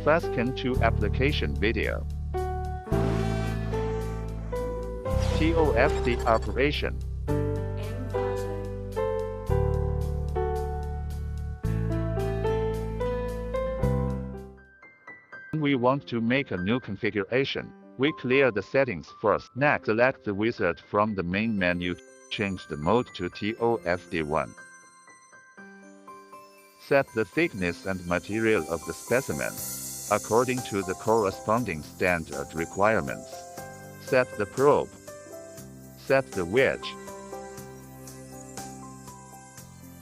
Phascan 2 application video. TOFD operation. When we want to make a new configuration, we clear the settings first. Next, select the wizard from the main menu. Change the mode to TOFD1. Set the thickness and material of the specimen according to the corresponding standard requirements. Set the probe. Set the wedge.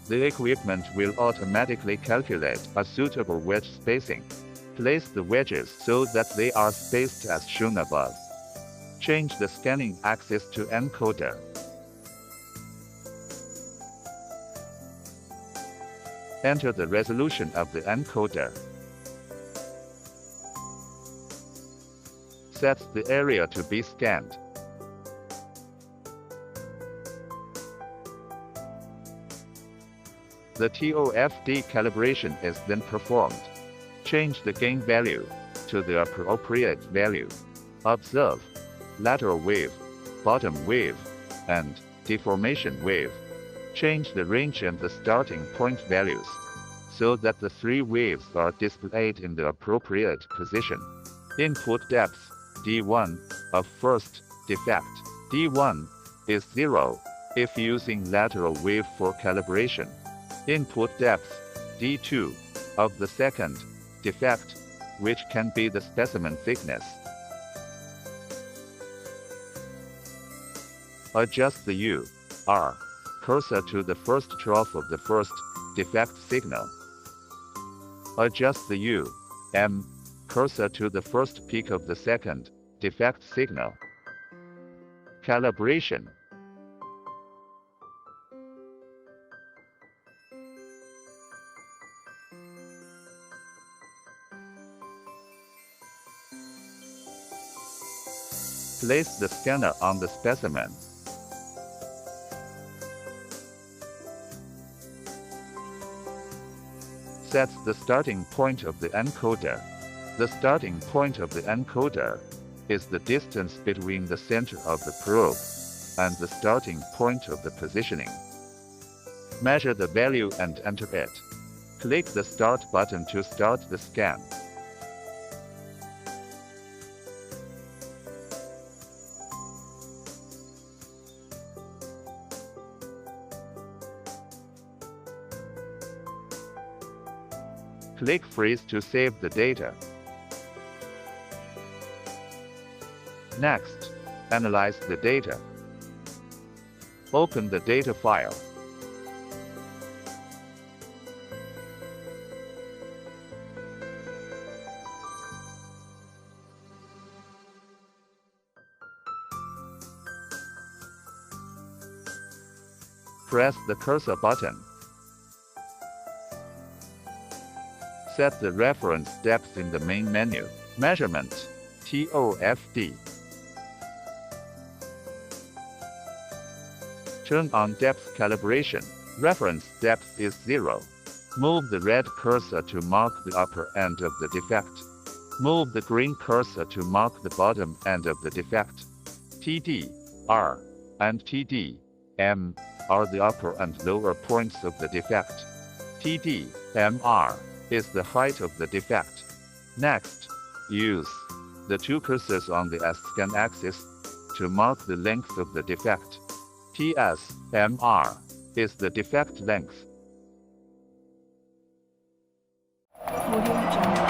The equipment will automatically calculate a suitable wedge spacing. Place the wedges so that they are spaced as shown above. Change the scanning axis to encoder. Enter the resolution of the encoder. Set the area to be scanned. The TOFD calibration is then performed. Change the gain value to the appropriate value. Observe lateral wave, bottom wave, and deformation wave. Change the range and the starting point values so that the three waves are displayed in the appropriate position. Input depth D1 of first defect. D1 is 0 if using lateral wave for calibration. Input depth D2 of the second defect, which can be the specimen thickness. Adjust the U/R cursor to the first trough of the first defect signal. Adjust the U/M cursor to the first peak of the second defect signal. Calibration. Place the scanner on the specimen. Set the starting point of the encoder. The starting point of the encoder is the distance between the center of the probe and the starting point of the positioning. Measure the value and enter it. Click the Start button to start the scan. Click Freeze to save the data. Next, analyze the data. Open the data file. Press the cursor button. Set the reference depth in the main menu. Measurement TOFD. Turn on depth calibration. Reference depth is 0. Move the red cursor to mark the upper end of the defect. Move the green cursor to mark the bottom end of the defect. TD, R, and TD, M are the upper and lower points of the defect. TD, MR is the height of the defect. Next, use the two cursors on the Phascan axis to mark the length of the defect. TS/MR is the defect length. Audio Jungle.